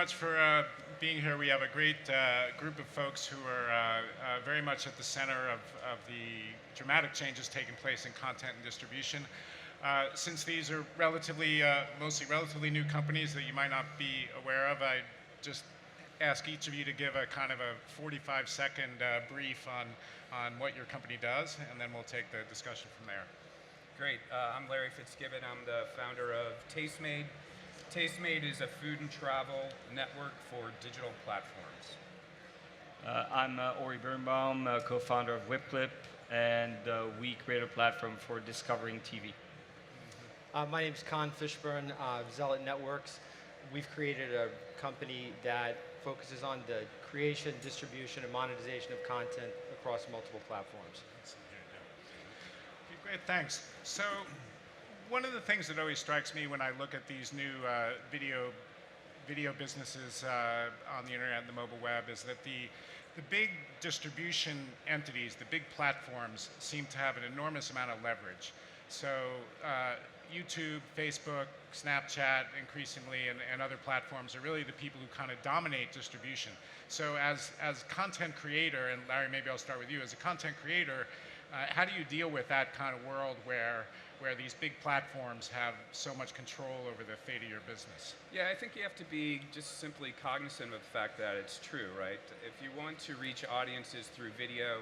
much for being here. We have a great group of folks who are very much at the center of the dramatic changes taking place in content and distribution. Since these are mostly relatively new companies that you might not be aware of, I just ask each of you to give a kind of a 45-second brief on what your company does, and then we'll take the discussion from there. Great. I'm Larry Fitzgibbon. I'm the founder of Tastemade. Tastemade is a food and travel network for digital platforms. I'm Birnbaum, co-founder of WhipClip, and we create a platform for discovering TV. My name is Conn Fishburn, Zealot Networks. We've created a company that focuses on the creation, distribution, and monetization of content across multiple platforms. Okay, great, thanks. So, one of the things that always strikes me when I look at these new video businesses on the internet and the mobile web is that the big distribution entities, the big platforms, seem to have an enormous amount of leverage. So YouTube, Facebook, Snapchat, increasingly, and other platforms are really the people who kind of dominate distribution. So as content creator, and Larry, maybe I'll start with you, as a content creator, how do you deal with that kind of world where these big platforms have so much control over the fate of your business? Yeah, I think you have to be just simply cognizant of the fact that it's true, right? If you want to reach audiences through video,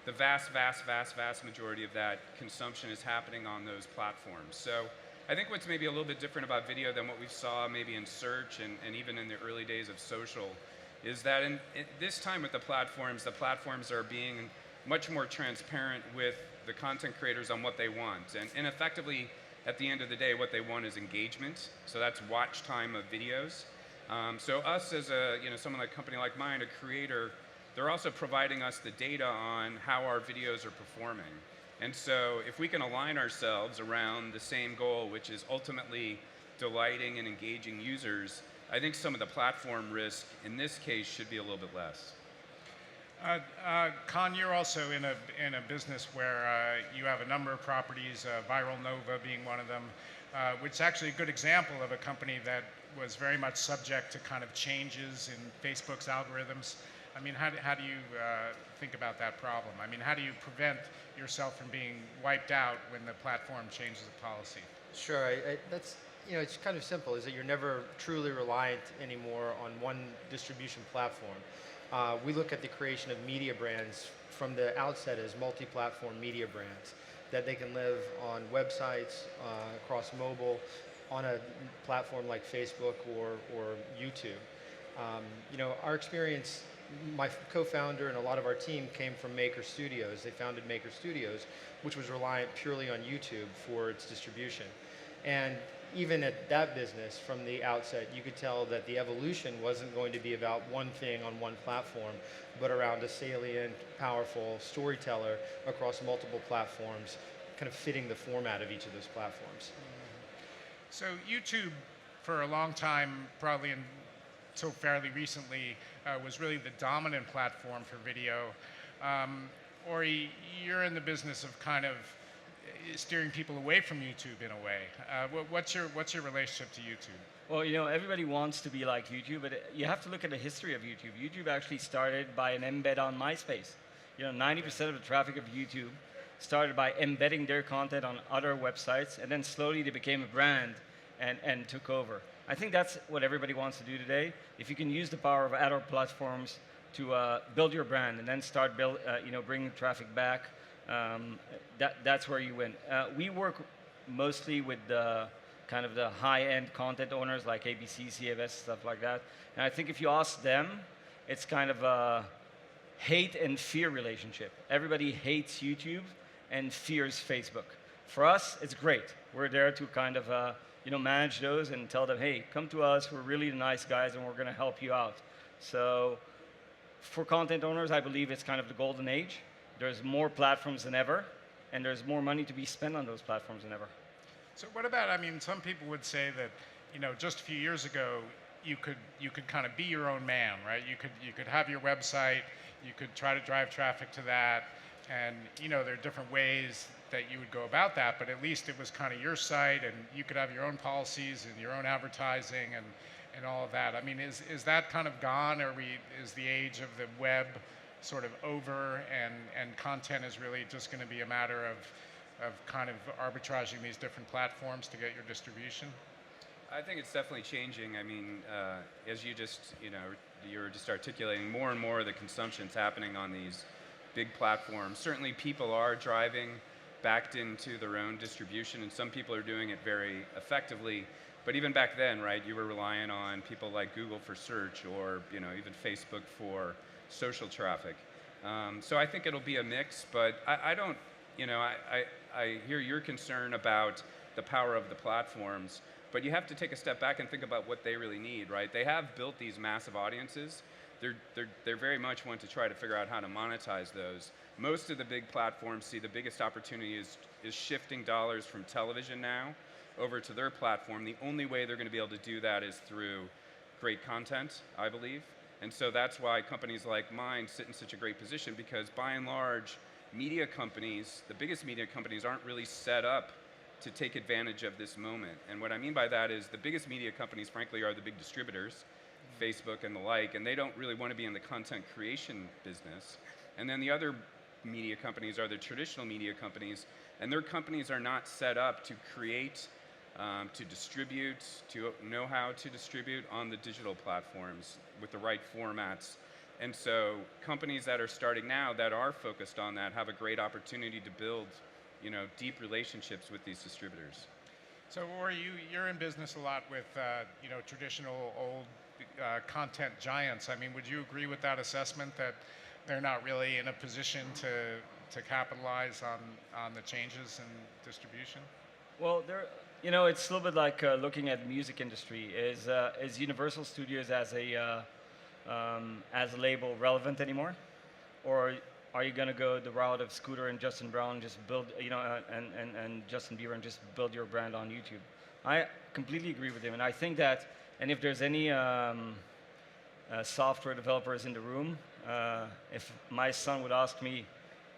the vast majority of that consumption is happening on those platforms. So I think what's maybe a little bit different about video than what we saw maybe in search and even in the early days of social is that in this time with the platforms are being much more transparent with the content creators on what they want. And effectively, at the end of the day, what they want is engagement. So that's watch time of videos. So us as someone like a company like mine, a creator, they're also providing us the data on how our videos are performing. And so if we can align ourselves around the same goal, which is ultimately delighting and engaging users, I think some of the platform risk in this case should be a little bit less. Conn, you're also in a business where you have a number of properties, Viral Nova being one of them, which is actually a good example of a company that was very much subject to kind of changes in Facebook's algorithms. I mean, how do you think about that problem? I mean, how do you prevent yourself from being wiped out when the platform changes a policy? Sure, it's kind of simple, is that you're never truly reliant anymore on one distribution platform. We look at the creation of media brands from the outset as multi-platform media brands, that they can live on websites, across mobile, on a platform like Facebook or YouTube. Our experience, my co-founder and a lot of our team came from Maker Studios. They founded Maker Studios, which was reliant purely on YouTube for its distribution. And even at that business, from the outset, you could tell that the evolution wasn't going to be about one thing on one platform, but around a salient, powerful storyteller across multiple platforms, kind of fitting the format of each of those platforms. So YouTube, for a long time, probably until fairly recently, was really the dominant platform for video. Ori, you're in the business of kind of steering people away from YouTube in a way. What's your relationship to YouTube? Well, everybody wants to be like YouTube, but you have to look at the history of YouTube. YouTube actually started by an embed on MySpace. 90% of the traffic of YouTube started by embedding their content on other websites, and then slowly they became a brand and took over. I think that's what everybody wants to do today. If you can use the power of other platforms to build your brand and then start bringing traffic back, that's where you win. We work mostly with the kind of the high-end content owners like ABC, CBS, stuff like that. And I think if you ask them, it's kind of a hate and fear relationship. Everybody hates YouTube and fears Facebook. For us, it's great. We're there to kind of manage those and tell them, hey, come to us. We're really the nice guys, and we're going to help you out. So for content owners, I believe it's kind of the golden age. There's more platforms than ever, and there's more money to be spent on those platforms than ever. So what about, some people would say that, just a few years ago, you could kind of be your own man, right? You could have your website, you could try to drive traffic to that, and there are different ways that you would go about that, but at least it was kind of your site, and you could have your own policies and your own advertising, and all of that. I mean, is that kind of gone? Is the age of the web sort of over, and content is really just going to be a matter of kind of arbitraging these different platforms to get your distribution? I think it's definitely changing. I mean, as you just, you were just articulating, more and more of the consumption's happening on these big platforms. Certainly people are driving backed into their own distribution, and some people are doing it very effectively. But even back then, right, you were relying on people like Google for search, or even Facebook for social traffic. So I think it'll be a mix, but I don't, I hear your concern about the power of the platforms, but you have to take a step back and think about what they really need, right? They have built these massive audiences. They're very much want to try to figure out how to monetize those. Most of the big platforms see the biggest opportunity is shifting dollars from television now over to their platform. The only way they're going to be able to do that is through great content, I believe. And so that's why companies like mine sit in such a great position, because by and large, media companies, the biggest media companies, aren't really set up to take advantage of this moment. And what I mean by that is the biggest media companies, frankly, are the big distributors, Facebook and the like, and they don't really want to be in the content creation business. And then the other media companies are the traditional media companies, and their companies are not set up to create, to distribute, to know how to distribute on the digital platforms with the right formats. And so companies that are starting now that are focused on that have a great opportunity to build, deep relationships with these distributors. So Rory, you're in business a lot with traditional old content giants. I mean, would you agree with that assessment that they're not really in a position to capitalize on the changes in distribution? Well, it's a little bit like looking at music industry. Is Universal Studios as a label relevant anymore, or are you going to go the route of Scooter and Justin Brown, just build, and Justin Bieber, and just build your brand on YouTube? I completely agree with him, and I think that, and if there's any software developers in the room, if my son would ask me,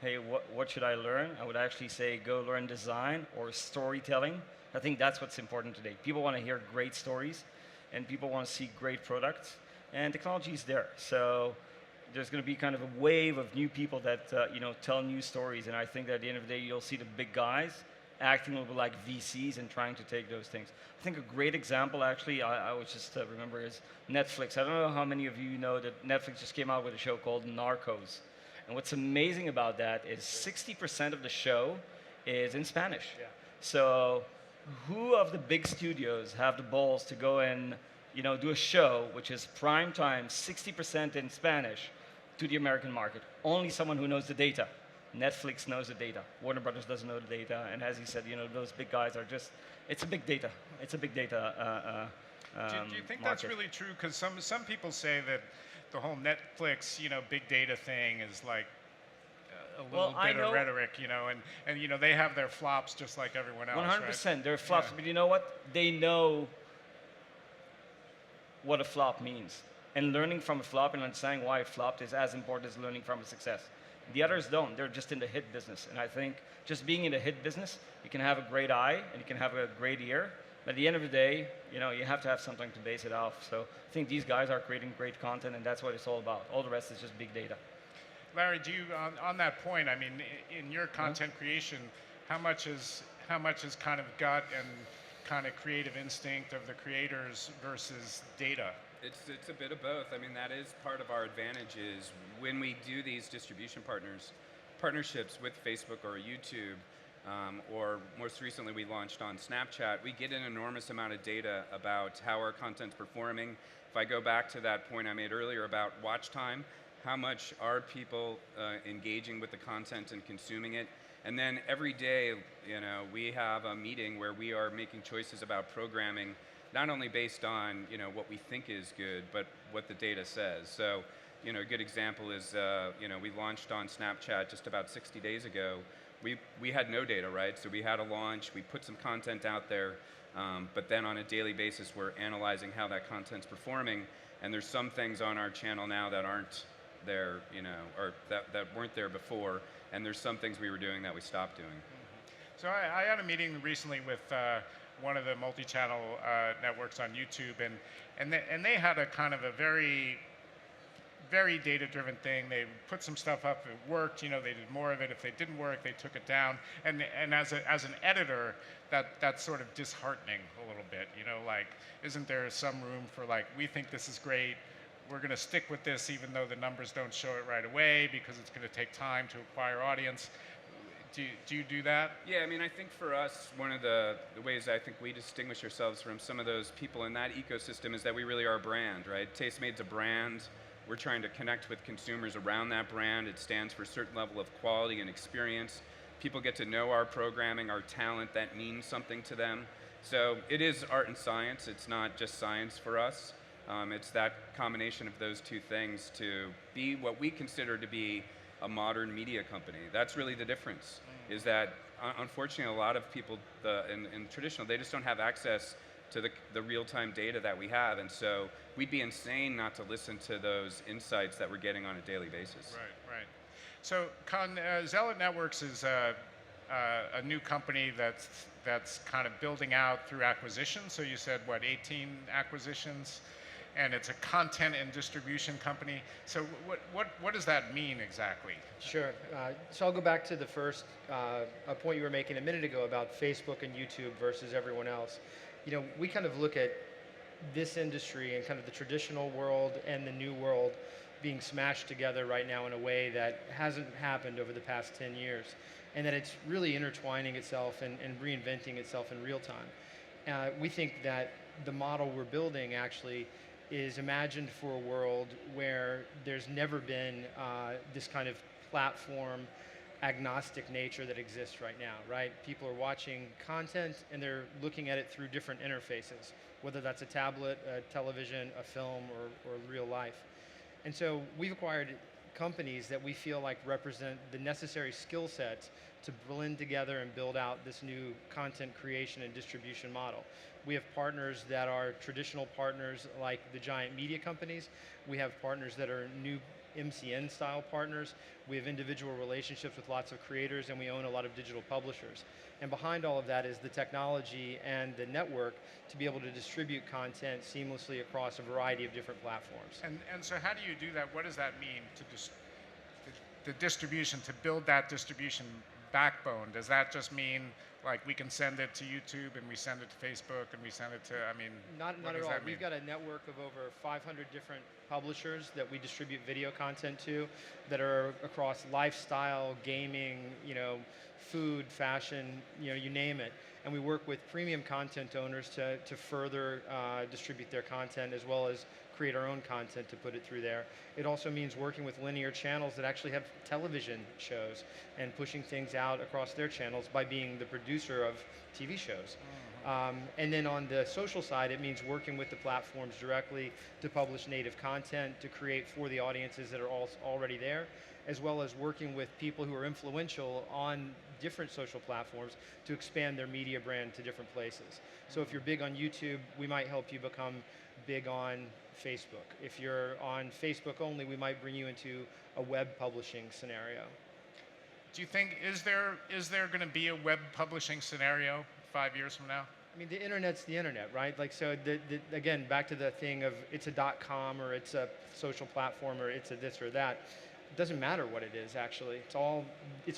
hey, what should I learn? I would actually say, go learn design or storytelling. I think that's what's important today. People want to hear great stories, and people want to see great products, and technology is there. So there's going to be kind of a wave of new people that tell new stories, and I think that at the end of the day, you'll see the big guys acting a little bit like VCs and trying to take those things. I think a great example, actually, I was just remember, is Netflix. I don't know how many of you know that Netflix just came out with a show called Narcos. And what's amazing about that is 60% of the show is in Spanish. Yeah. So who of the big studios have the balls to go and do a show which is prime time, 60% in Spanish, to the American market? Only someone who knows the data. Netflix knows the data. Warner Brothers doesn't know the data. And as he said, those big guys are just, it's a big data. It's a big data Do you think market. that's really true? Because some people say that the whole Netflix, big data thing is like a little bit of rhetoric, and they have their flops just like everyone else. 100%, right? they're flops. Yeah. But you know what? They know what a flop means. And learning from a flop and understanding why it flopped is as important as learning from a success. The others don't. They're just in the hit business. And I think just being in the hit business, you can have a great eye and you can have a great ear. But at the end of the day, you have to have something to base it off. So I think these guys are creating great content, and that's what it's all about. All the rest is just big data. Larry, do you on that point? I mean, in your content creation, how much is kind of gut and kind of creative instinct of the creators versus data? It's a bit of both. I mean, that is part of our advantage is when we do these distribution partnerships with Facebook or YouTube, or most recently we launched on Snapchat, we get an enormous amount of data about how our content's performing. If I go back to that point I made earlier about watch time, how much are people engaging with the content and consuming it? And then every day, we have a meeting where we are making choices about programming, not only based on what we think is good, but what the data says. So, a good example is we launched on Snapchat just about 60 days ago. We had no data, right? So we had a launch, we put some content out there, but then on a daily basis we're analyzing how that content's performing, and there's some things on our channel now that aren't there, or that weren't there before, and there's some things we were doing that we stopped doing. So I had a meeting recently with one of the multi-channel networks on YouTube, and they had a kind of a very data-driven thing. They put some stuff up, it worked, they did more of it. If they didn't work, they took it down. And as an editor, that's sort of disheartening a little bit, like, isn't there some room for, like, we think this is great, we're going to stick with this even though the numbers don't show it right away because it's going to take time to acquire audience. Do you do that? Yeah, I mean, I think for us, one of the ways I think we distinguish ourselves from some of those people in that ecosystem is that we really are a brand, right? Tastemade's a brand. We're trying to connect with consumers around that brand. It stands for a certain level of quality and experience. People get to know our programming, our talent, that means something to them. So it is art and science. It's not just science for us. It's that combination of those two things to be what we consider to be a modern media company. That's really the difference, is that unfortunately a lot of people in traditional, they just don't have access to the real-time data that we have, and so we'd be insane not to listen to those insights that we're getting on a daily basis. Right. So Conn, Zealot Networks is a new company that's kind of building out through acquisition. So you said, what, 18 acquisitions? And it's a content and distribution company. So what does that mean exactly? Sure. So I'll go back to the first a point you were making a minute ago about Facebook and YouTube versus everyone else. We kind of look at this industry and kind of the traditional world and the new world being smashed together right now in a way that hasn't happened over the past 10 years, and that it's really intertwining itself and reinventing itself in real time. We think that the model we're building actually is imagined for a world where there's never been this kind of platform agnostic nature that exists right now, right? People are watching content and they're looking at it through different interfaces, whether that's a tablet, a television, a film, or real life. And so we've acquired companies that we feel like represent the necessary skill sets to blend together and build out this new content creation and distribution model. We have partners that are traditional partners like the giant media companies. We have partners that are new MCN style partners. We have individual relationships with lots of creators, and we own a lot of digital publishers. And behind all of that is the technology and the network to be able to distribute content seamlessly across a variety of different platforms. And so how do you do that? What does that mean to the distribution, to build that distribution backbone? Does that just mean like we can send it to YouTube and we send it to Facebook and we send it to, Not at all. We've got a network of over 500 different publishers that we distribute video content to that are across lifestyle, gaming, food, fashion, you name it. And we work with premium content owners to further distribute their content, as well as create our own content to put it through there. It also means working with linear channels that actually have television shows and pushing things out across their channels by being the producer of TV shows. And then on the social side, it means working with the platforms directly to publish native content, to create for the audiences that are already there, as well as working with people who are influential on different social platforms to expand their media brand to different places. So if you're big on YouTube, we might help you become big on Facebook. If you're on Facebook only, we might bring you into a web publishing scenario. Do you think, is there going to be a web publishing scenario 5 years from now? I mean, the internet's the internet, right? Like, so again, back to the thing of it's a .com or it's a social platform or it's a this or that. It doesn't matter what it is, actually. It's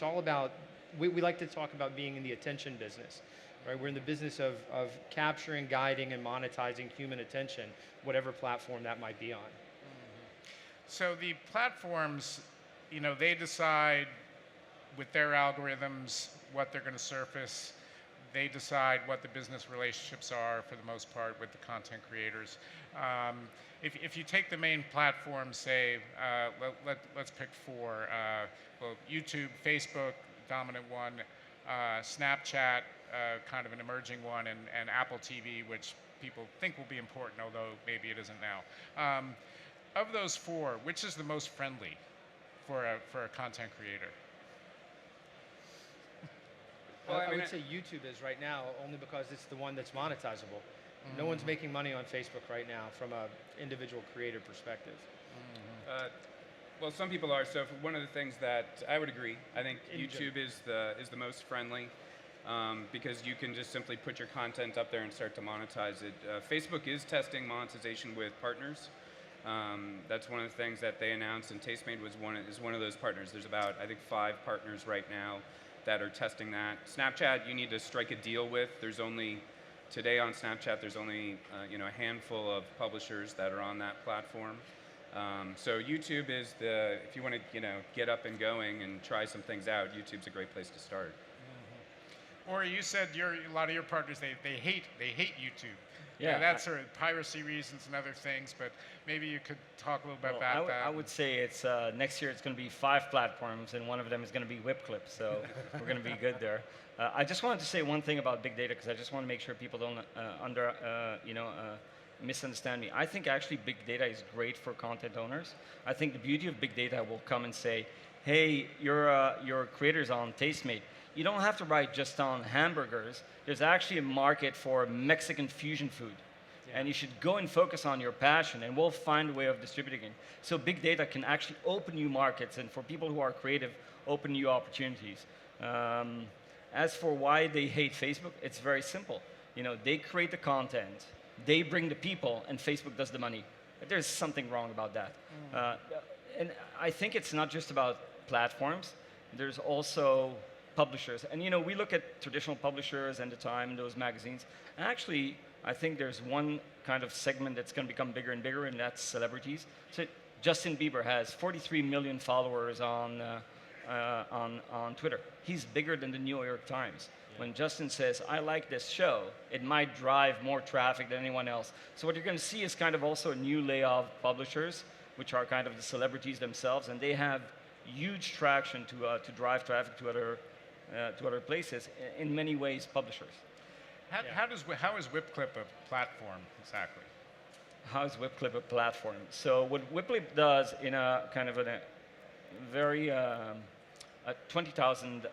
all about, we like to talk about being in the attention business, right? We're in the business of capturing, guiding, and monetizing human attention, whatever platform that might be on. So the platforms, they decide with their algorithms what they're going to surface. They decide what the business relationships are, for the most part, with the content creators. If you take the main platforms, say, let's pick four, YouTube, Facebook, dominant one, Snapchat, kind of an emerging one, and Apple TV, which people think will be important, although maybe it isn't now. Of those four, which is the most friendly for a content creator? Well, I would say YouTube is right now, only because it's the one that's monetizable. No one's making money on Facebook right now from an individual creator perspective. Well, some people are. So one of the things that I would agree, I think YouTube is the most friendly. because you can just simply put your content up there and start to monetize it. Facebook is testing monetization with partners. That's one of the things that they announced, and Tastemade is one of those partners. There's about, I think, 5 partners right now that are testing that. Snapchat, you need to strike a deal with. Today on Snapchat, there's only a handful of publishers that are on that platform. So YouTube is if you want to get up and going and try some things out, YouTube's a great place to start. Or you said a lot of your partners, they hate YouTube. Yeah, That's sort of piracy reasons and other things, but maybe you could talk a little bit Well, about that. I would say it's next year it's going to be 5 platforms, and one of them is going to be WhipClip, so we're going to be good there. I just wanted to say one thing about big data, because I just want to make sure people don't misunderstand me. I think actually big data is great for content owners. I think the beauty of big data will come and say, hey, your creators on Tastemade, you don't have to write just on hamburgers. There's actually a market for Mexican fusion food. Yeah. And you should go and focus on your passion, and we'll find a way of distributing it. So big data can actually open new markets, and for people who are creative, open new opportunities. As for why they hate Facebook, it's very simple. They create the content, they bring the people, and Facebook does the money. There's something wrong about that. And I think it's not just about platforms. There's also publishers. And we look at traditional publishers and the Time and those magazines. And actually, I think there's one kind of segment that's going to become bigger and bigger, and that's celebrities. So Justin Bieber has 43 million followers on Twitter. He's bigger than the New York Times. Yeah. When Justin says, I like this show, it might drive more traffic than anyone else. So what you're going to see is kind of also a new layer of publishers, which are kind of the celebrities themselves, and they have huge traction to drive traffic to other places. In many ways, publishers. How is WhipClip a platform exactly? How is WhipClip a platform? So what WhipClip does in a kind of a very 20,000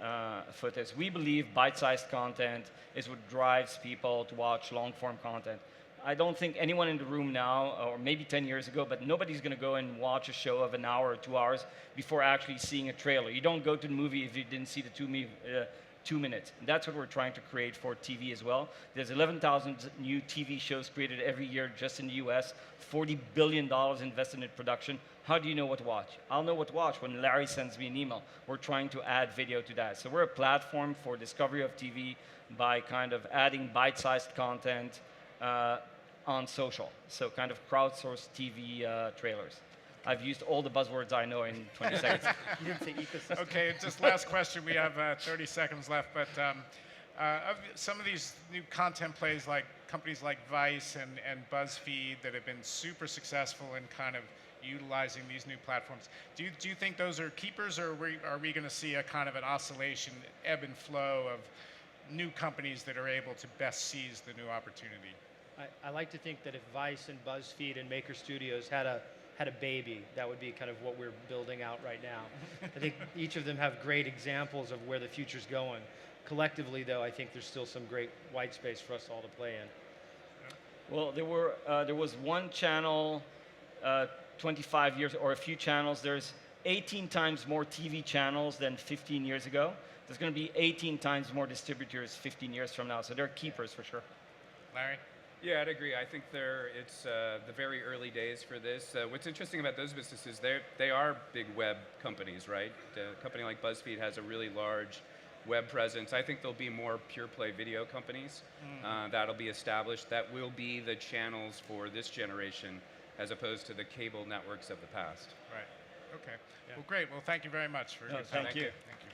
foot is, we believe bite-sized content is what drives people to watch long-form content. I don't think anyone in the room now, or maybe 10 years ago, but nobody's going to go and watch a show of an hour or 2 hours before actually seeing a trailer. You don't go to the movie if you didn't see the 2 minutes. And that's what we're trying to create for TV as well. There's 11,000 new TV shows created every year just in the US, $40 billion invested in production. How do you know what to watch? I'll know what to watch when Larry sends me an email. We're trying to add video to that. So we're a platform for discovery of TV by kind of adding bite-sized content on social. So kind of crowdsourced TV trailers. I've used all the buzzwords I know in 20 seconds. You didn't say ecosystem. Okay, just last question. We have 30 seconds left, but of some of these new content plays, like companies like Vice and BuzzFeed that have been super successful in kind of utilizing these new platforms, do you think those are keepers, or are we going to see a kind of an oscillation, ebb and flow of new companies that are able to best seize the new opportunity? I like to think that if Vice and BuzzFeed and Maker Studios had a baby, that would be kind of what we're building out right now. I think each of them have great examples of where the future's going. Collectively, though, I think there's still some great white space for us all to play in. Well, there was one channel 25 years, or a few channels. There's 18 times more TV channels than 15 years ago. There's going to be 18 times more distributors 15 years from now. So they're keepers for sure. Larry? Yeah, I'd agree. I think it's the very early days for this. What's interesting about those businesses, they are big web companies, right? A company like BuzzFeed has a really large web presence. I think there'll be more pure play video companies that'll be established that will be the channels for this generation, as opposed to the cable networks of the past. Right. Okay. Yeah. Well, great. Well, thank you very much for your time. Thank you. Thank you.